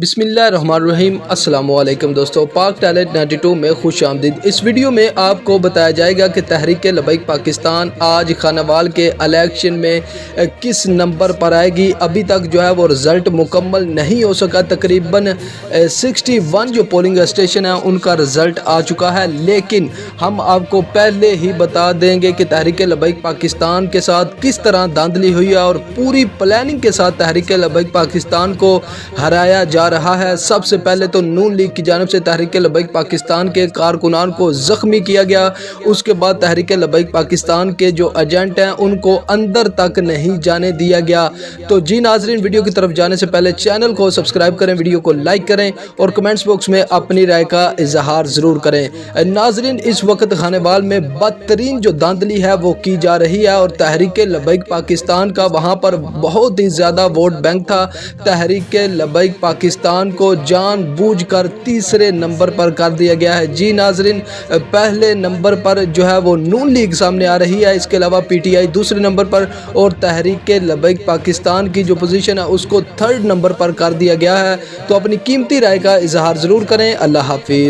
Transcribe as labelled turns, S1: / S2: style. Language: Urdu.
S1: بسم اللہ الرحمن الرحیم۔ السلام علیکم دوستو، پاک ٹیلنٹ 92 میں خوش آمدید۔ اس ویڈیو میں آپ کو بتایا جائے گا کہ تحریک لببیک پاکستان آج خانیوال کے الیکشن میں کس نمبر پر آئے گی۔ ابھی تک جو ہے وہ رزلٹ مکمل نہیں ہو سکا، تقریباً 61 جو پولنگ اسٹیشن ہیں ان کا رزلٹ آ چکا ہے، لیکن ہم آپ کو پہلے ہی بتا دیں گے کہ تحریک لببیک پاکستان کے ساتھ کس طرح دھاندلی ہوئی ہے اور پوری پلاننگ کے ساتھ تحریک لببیک پاکستان کو ہرایا جا رہا ہے۔ سب سے پہلے تو نون لیگ کی جانب سے تحریک لببیک پاکستان کے کارکنان کو زخمی کیا گیا، اس کے بعد تحریک لببیک پاکستان کے جو ایجنٹ ہیں ان کو اندر تک نہیں جانے دیا گیا۔ تو جی ناظرین، ویڈیو کی طرف جانے سے پہلے چینل کو سبسکرائب کریں، ویڈیو کو لائک کریں اور کمنٹس باکس میں اپنی رائے کا اظہار ضرور کریں۔ ناظرین، اس وقت خانیوال میں بدترین جو دھاندلی ہے وہ کی جا رہی ہے اور تحریک لببیک پاکستان کا وہاں پر بہت ہی زیادہ ووٹ بینک تھا۔ تحریک لببیک پاکستان کو جان بوجھ کر تیسرے نمبر پر کر دیا گیا ہے۔ جی ناظرین، پہلے نمبر پر جو ہے وہ نون لیگ سامنے آ رہی ہے، اس کے علاوہ پی ٹی آئی دوسرے نمبر پر اور تحریک لببیک پاکستان کی جو پوزیشن ہے اس کو 3rd نمبر پر کر دیا گیا ہے۔ تو اپنی قیمتی رائے کا اظہار ضرور کریں۔ اللہ حافظ۔